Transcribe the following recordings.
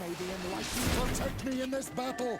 May the enlightened protect me in this battle!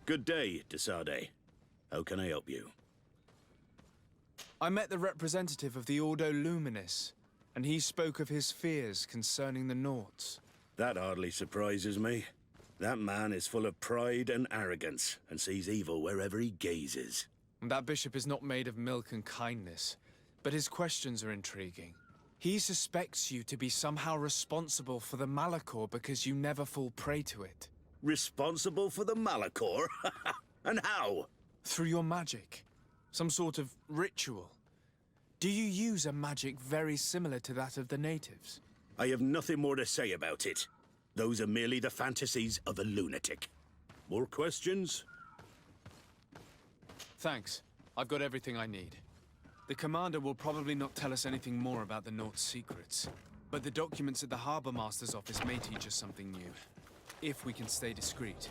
Good day, Desade. How can I help you? I met the representative of the ORDO LUMINIS, and he spoke of his fears concerning the Nauts. That hardly surprises me. That man is full of pride and arrogance, and sees evil wherever he gazes. That bishop is not made of milk and kindness, but his questions are intriguing. He suspects you to be somehow responsible for the Malachor because you never fall prey to it. Responsible for the Malachor? And how? Through your magic. Some sort of ritual. Do you use a magic very similar to that of the natives? I have nothing more to say about it. Those are merely the fantasies of a lunatic. More questions? Thanks. I've got everything I need. The commander will probably not tell us anything more about the Naut's secrets, but the documents at the Harbor Master's office may teach us something new, if we can stay discreet.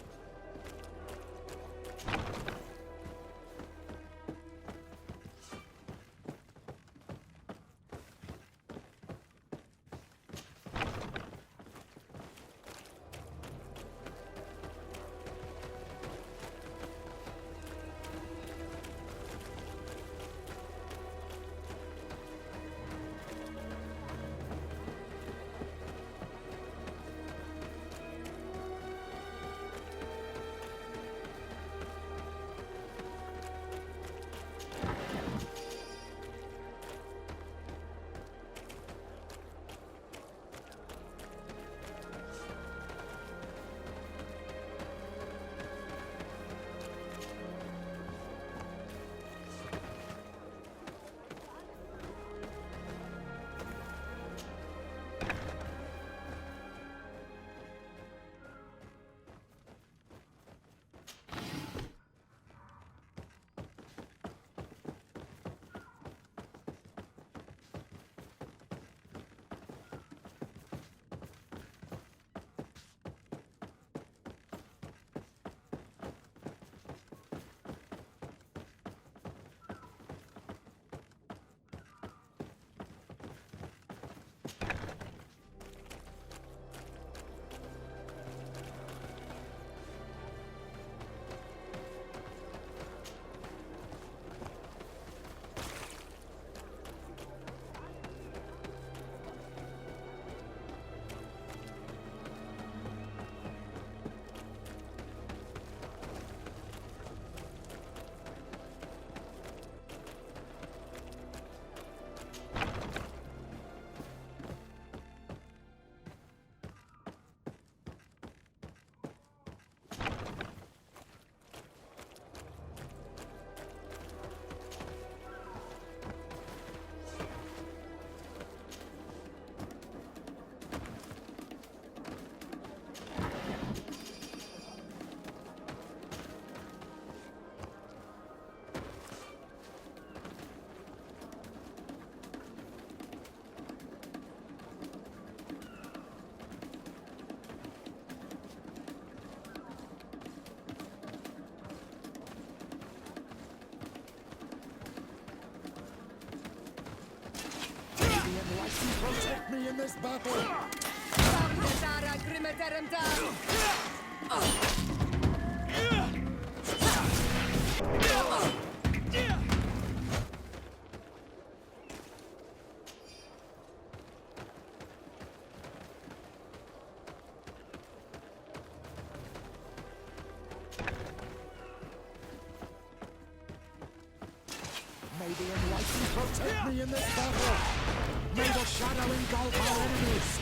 like to protect me in this battle. May the enlightened protect me in this battle. May the shadow engulf our enemies.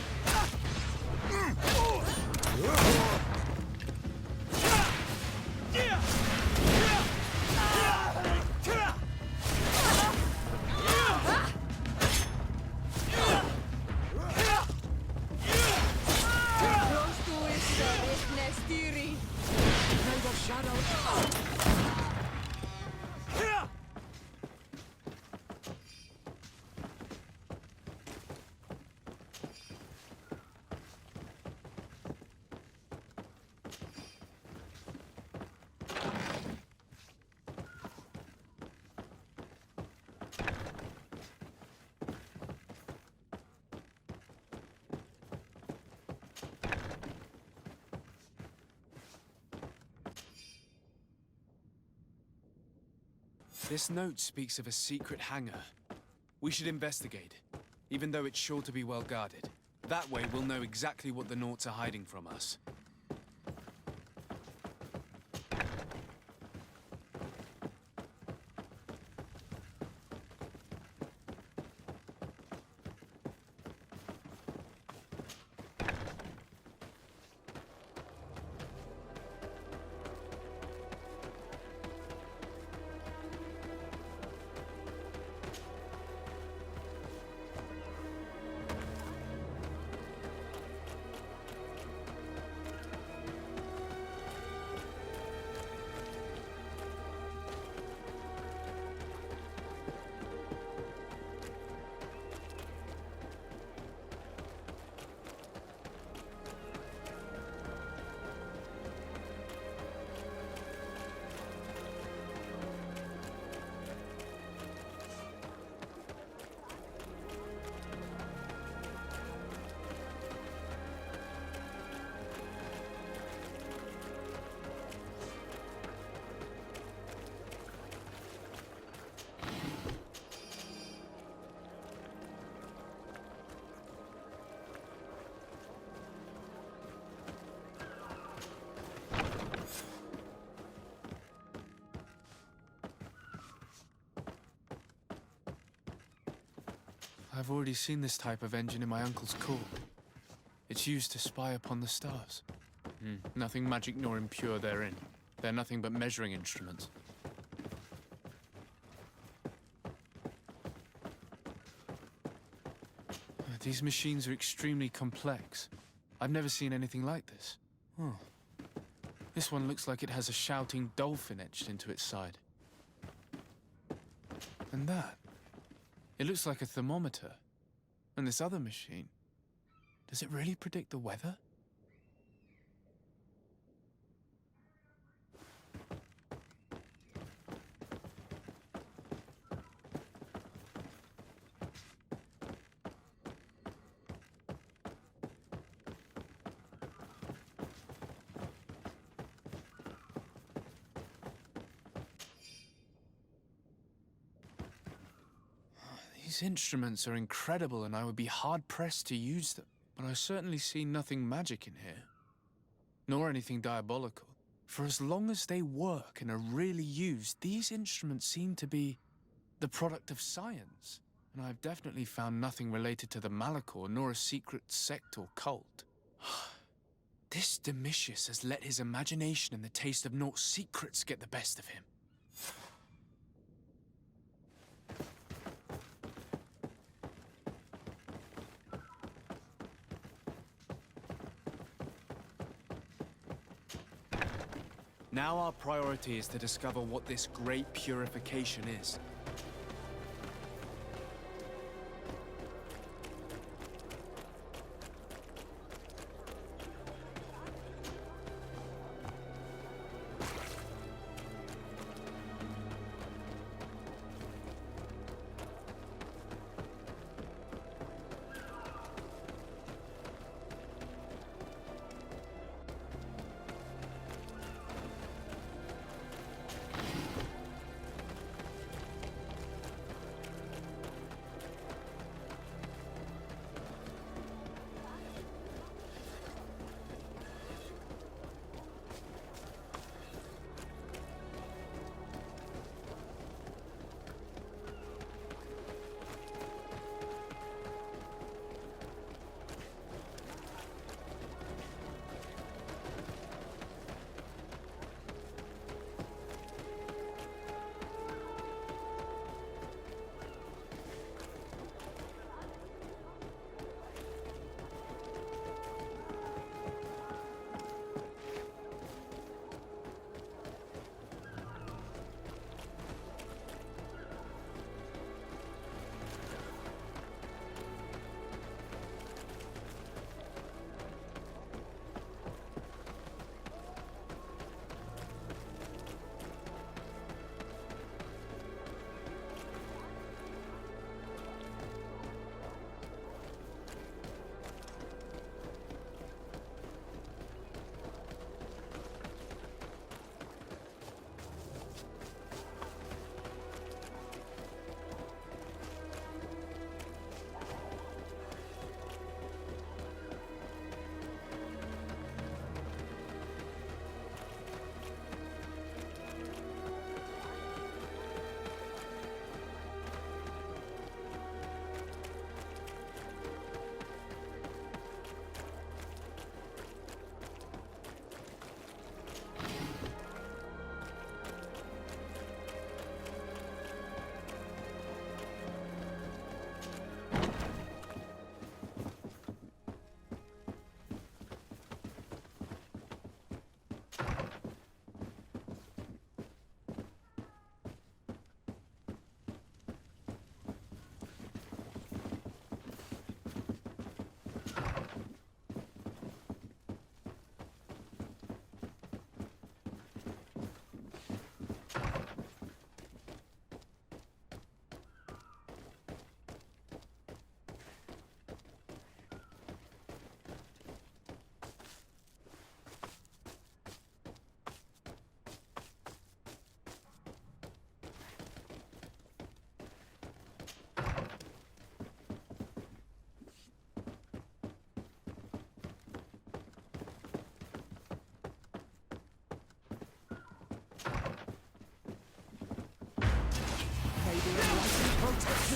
May the shadow... This note speaks of a secret hangar. We should investigate, even though it's sure to be well guarded. That way we'll know exactly what the Nauts are hiding from us. I've already seen this type of engine in my uncle's court. It's used to spy upon the stars. Nothing magic nor impure therein. They're nothing but measuring instruments. These machines are extremely complex. I've never seen anything like this. Oh. This one looks like it has a shouting dolphin etched into its side. And that. It looks like a thermometer. And this other machine, does it really predict the weather? These instruments are incredible, and I would be hard-pressed to use them. But I certainly see nothing magic in here. Nor anything diabolical. For as long as they work and are really used, these instruments seem to be the product of science. And I've definitely found nothing related to the Malachor, nor a secret sect or cult. This Domitius has let his imagination and the taste of Naught's secrets get the best of him. Now our priority is to discover what this great purification is.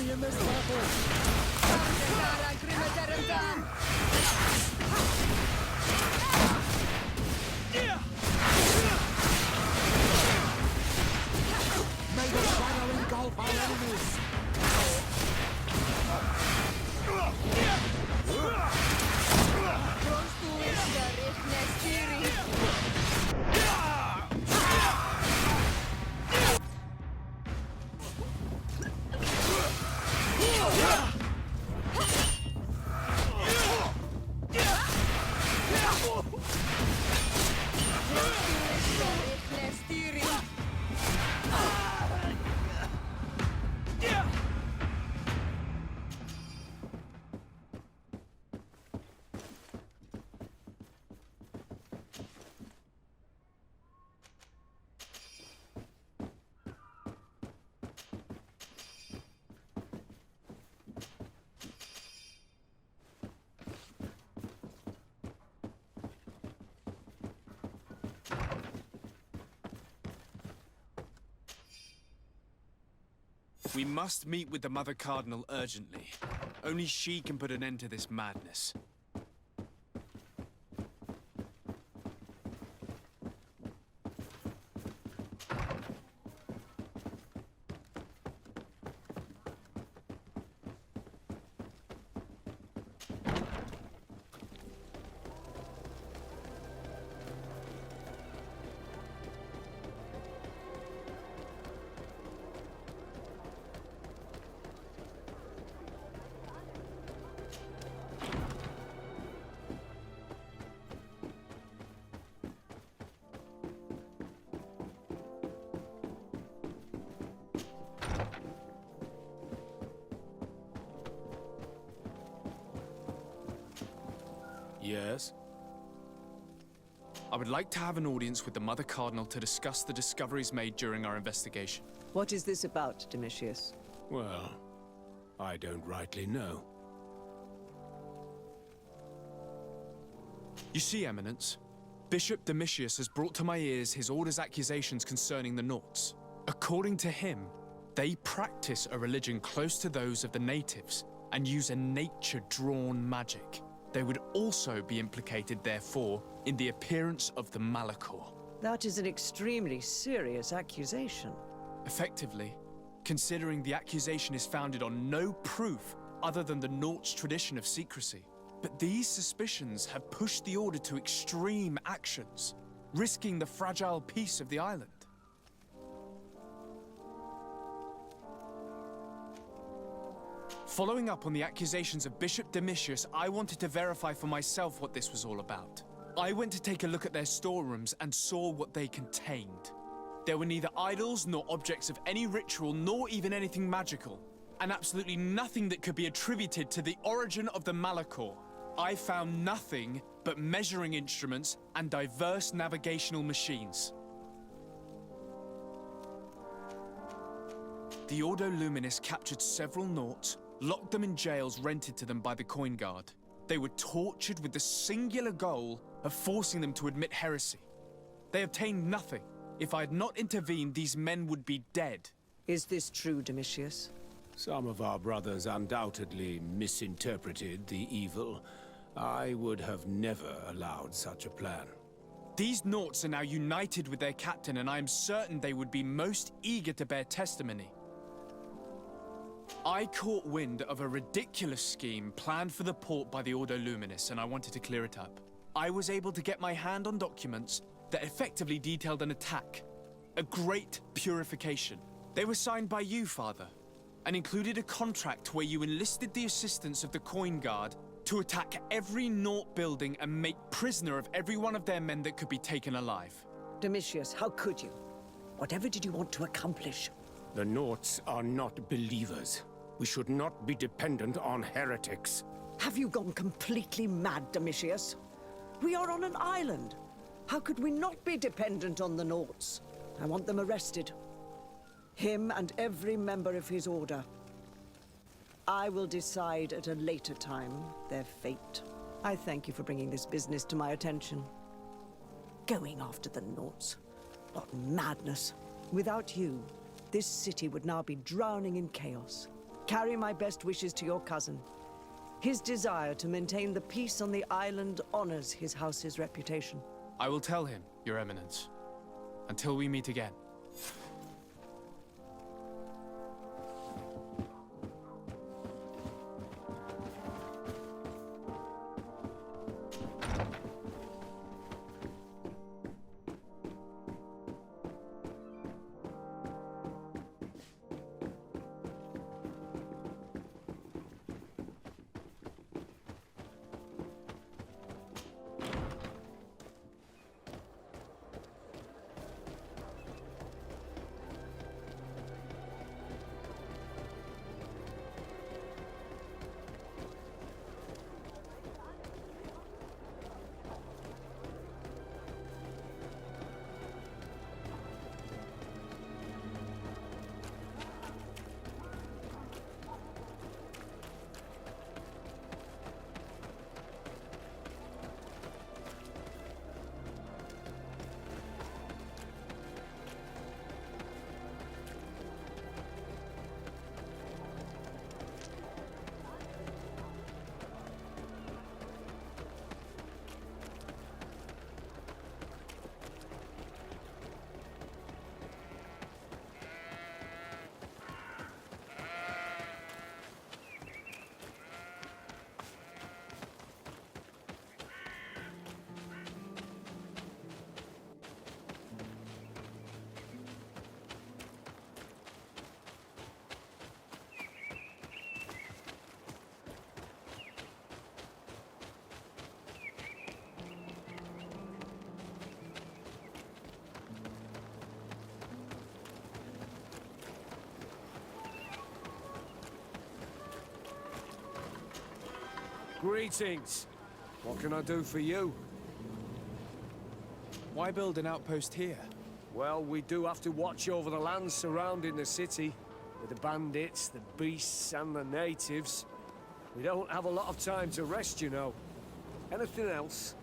me in this battle! May the shadow engulf our enemies! We must meet with the Mother Cardinal urgently. Only she can put an end to this madness. Yes? I would like to have an audience with the Mother Cardinal to discuss the discoveries made during our investigation. What is this about, Domitius? Well, I don't rightly know. You see, Eminence, Bishop Domitius has brought to my ears his order's accusations concerning the Nauts. According to him, they practice a religion close to those of the natives and use a nature-drawn magic. They would also be implicated, therefore, in the appearance of the Malachor. That is an extremely serious accusation. Effectively, considering the accusation is founded on no proof other than the Nauts' tradition of secrecy. But these suspicions have pushed the Order to extreme actions, risking the fragile peace of the island. Following up on the accusations of Bishop Domitius, I wanted to verify for myself what this was all about. I went to take a look at their storerooms and saw what they contained. There were neither idols nor objects of any ritual, nor even anything magical, and absolutely nothing that could be attributed to the origin of the Malachor. I found nothing but measuring instruments and diverse navigational machines. The ORDO LUMINIS captured several Nauts, locked them in jails rented to them by the Coin Guard. They were tortured with the singular goal of forcing them to admit heresy. They obtained nothing. If I had not intervened, these men would be dead. Is this true, Domitius? Some of our brothers undoubtedly misinterpreted the evil. I would have never allowed such a plan. These Nauts are now united with their captain, and I am certain they would be most eager to bear testimony. I caught wind of a ridiculous scheme planned for the port by the ORDO LUMINIS, and I wanted to clear it up. I was able to get my hand on documents that effectively detailed an attack. A great purification. They were signed by you, Father, and included a contract where you enlisted the assistance of the Coin Guard to attack every Naut building and make prisoner of every one of their men that could be taken alive. Domitius, how could you? Whatever did you want to accomplish? The Nauts are not believers. We should not be dependent on heretics. Have you gone completely mad, Domitius? We are on an island. How could we not be dependent on the Nauts? I want them arrested. Him and every member of his order. I will decide at a later time their fate. I thank you for bringing this business to my attention. Going after the Nauts. What madness. Without you, this city would now be drowning in chaos. Carry my best wishes to your cousin. His desire to maintain the peace on the island honors his house's reputation. I will tell him, Your Eminence. Until we meet again. Greetings. What can I do for you? Why build an outpost here? Well, we do have to watch over the lands surrounding the city, with the bandits, the beasts, and the natives. We don't have a lot of time to rest, you know. Anything else?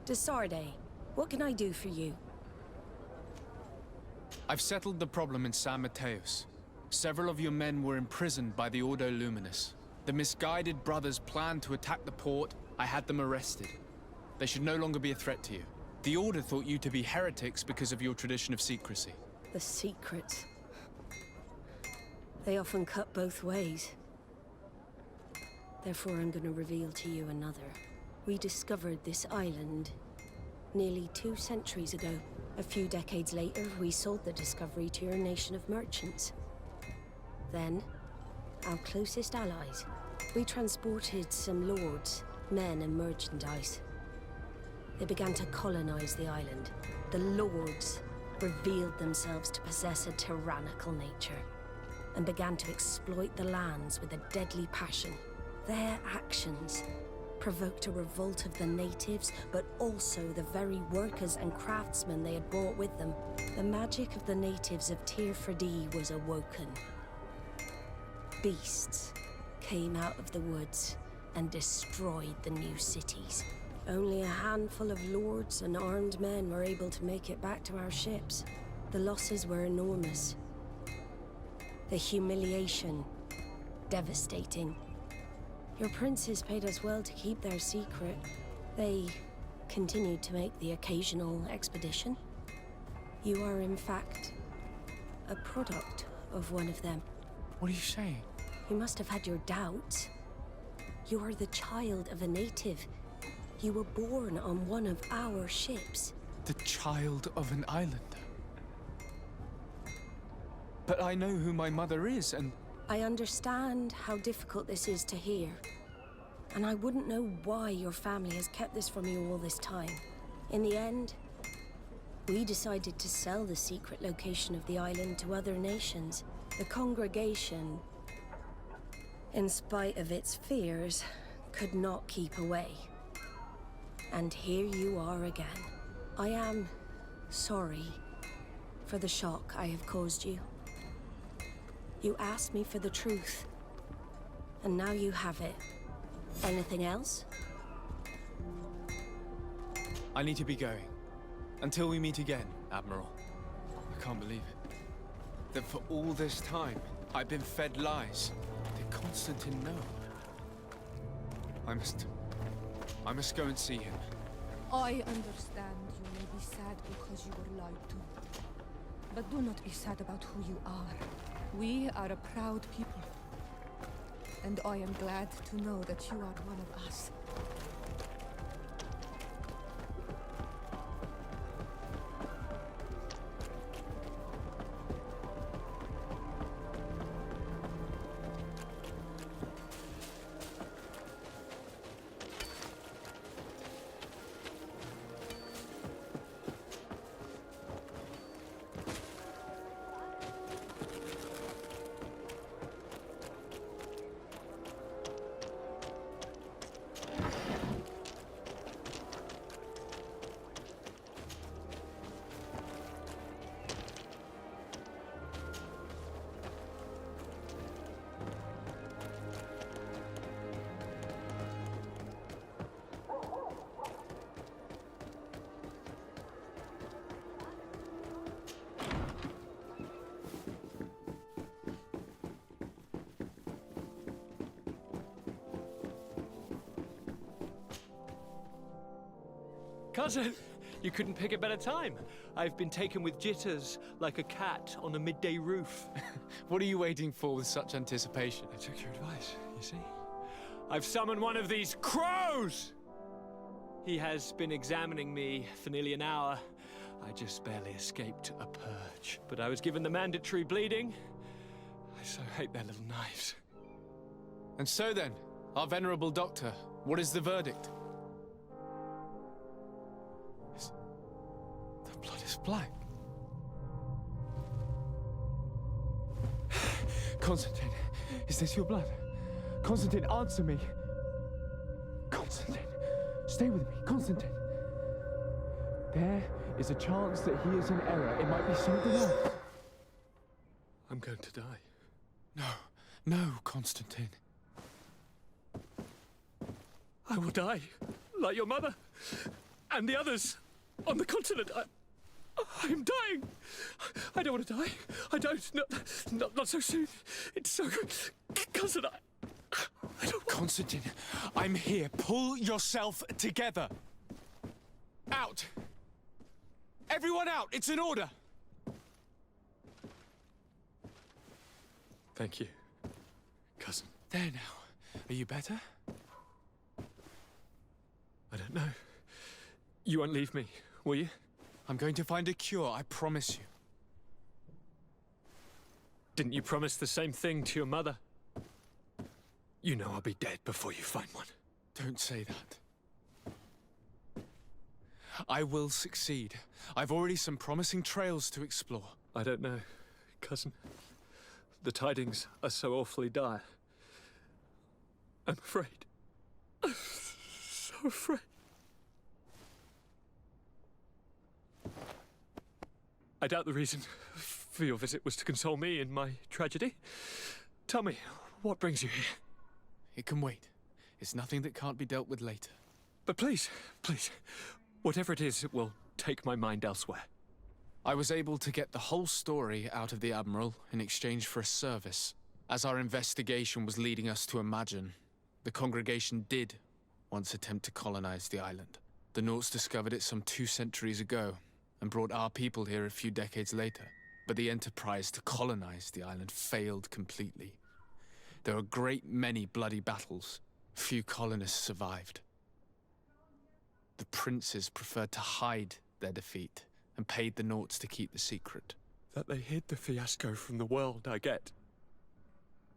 Desarde, what can I do for you? I've settled the problem in San Mateos. Several of your men were imprisoned by the ORDO LUMINIS. The misguided brothers planned to attack the port. I had them arrested. They should no longer be a threat to you. The Order thought you to be heretics because of your tradition of secrecy. The secrets. They often cut both ways. Therefore, I'm going to reveal to you another. We discovered this island nearly 2 centuries ago. A few decades later, we sold the discovery to your nation of merchants. Then, our closest allies, we transported some lords, men and merchandise. They began to colonize the island. The lords revealed themselves to possess a tyrannical nature and began to exploit the lands with a deadly passion. Their actions provoked a revolt of the natives, but also the very workers and craftsmen they had brought with them. The magic of the natives of Tir-Fradee was awoken. Beasts came out of the woods and destroyed the new cities. Only a handful of lords and armed men were able to make it back to our ships. The losses were enormous. The humiliation devastating. Your princes paid us well to keep their secret. They continued to make the occasional expedition. You are, in fact, a product of one of them. What are you saying? You must have had your doubts. You are the child of a native. You were born on one of our ships. The child of an islander? But I know who my mother is, and... I understand how difficult this is to hear. And I wouldn't know why your family has kept this from you all this time. In the end, we decided to sell the secret location of the island to other nations. The congregation, in spite of its fears, could not keep away. And here you are again. I am sorry for the shock I have caused you. You asked me for the truth, and now you have it. Anything else? I need to be going. Until we meet again, Admiral. I can't believe it. That for all this time, I've been fed lies. Did Constantine know? I must go and see him. I understand you may be sad because you were lied to. But do not be sad about who you are. We are a proud people. And I am glad to know that you are one of us. Cousin, you couldn't pick a better time. I've been taken with jitters, like a cat on a midday roof. What are you waiting for with such anticipation? I took your advice, you see. I've summoned one of these crows! He has been examining me for nearly an hour. I just barely escaped a purge. But I was given the mandatory bleeding. I so hate their little knives. And so then, our venerable doctor, what is the verdict? The blood is black. Constantine, is this your blood? Constantine, answer me. Constantine, stay with me. Constantine. There is a chance that he is in error. It might be something else. I'm going to die. No, Constantine. I will die, like your mother, and the others on the continent. I'm dying. I don't want to die. I don't. Not so soon. It's so... Cousin, I don't... Constantine, I'm here. Pull yourself together. Out. Everyone out. It's an order. Thank you, cousin. There now. Are you better? I don't know. You won't leave me, will you? I'm going to find a cure, I promise you. Didn't you promise the same thing to your mother? You know I'll be dead before you find one. Don't say that. I will succeed. I've already some promising trails to explore. I don't know, cousin. The tidings are so awfully dire. I'm afraid. I'm so afraid. I doubt the reason for your visit was to console me in my tragedy. Tell me, what brings you here? It can wait. It's nothing that can't be dealt with later. But please, whatever it is, it will take my mind elsewhere. I was able to get the whole story out of the Admiral in exchange for a service. As our investigation was leading us to imagine, the congregation did once attempt to colonize the island. The Nauts discovered it some 2 centuries ago and brought our people here a few decades later. But the enterprise to colonize the island failed completely. There were a great many bloody battles. Few colonists survived. The princes preferred to hide their defeat and paid the Nauts to keep the secret. That they hid the fiasco from the world, I get.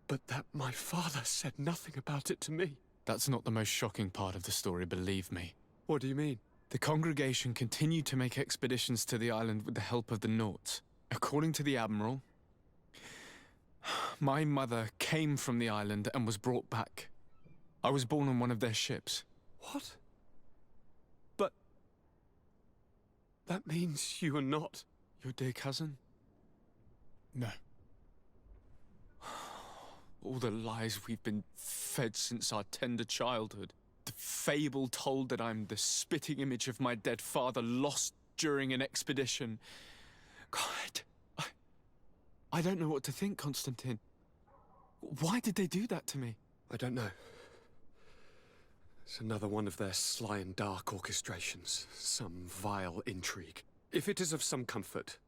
But that my father said nothing about it to me. That's not the most shocking part of the story, believe me. What do you mean? The congregation continued to make expeditions to the island with the help of the Nauts. According to the Admiral, my mother came from the island and was brought back. I was born on one of their ships. What? But... that means you are not... Your dear cousin? No. All the lies we've been fed since our tender childhood. The fable told that I'm the spitting image of my dead father lost during an expedition. God, I don't know what to think, Constantine. Why did they do that to me? I don't know. It's another one of their sly and dark orchestrations. Some vile intrigue. If it is of some comfort,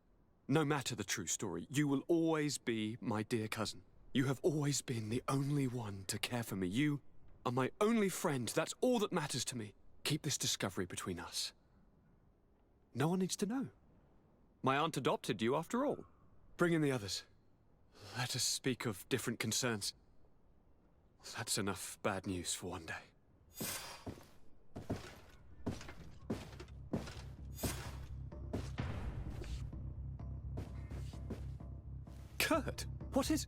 no matter the true story, you will always be my dear cousin. You have always been the only one to care for me. You are my only friend. That's all that matters to me. Keep this discovery between us. No one needs to know. My aunt adopted you after all. Bring in the others. Let us speak of different concerns. That's enough bad news for one day. Kurt, what is...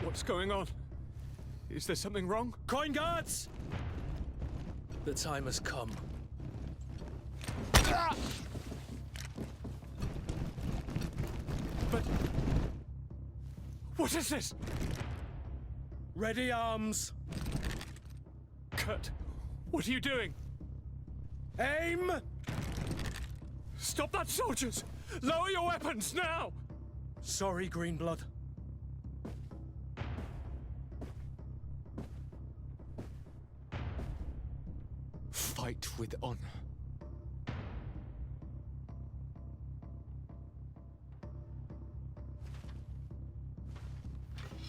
What's going on? Is there something wrong? Coin guards! The time has come. But... what is this? Ready arms. Kurt, what are you doing? Aim! Stop that, soldiers! Lower your weapons, now! Sorry, Greenblood. Fight with honor.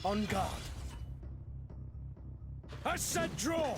On guard. I said draw!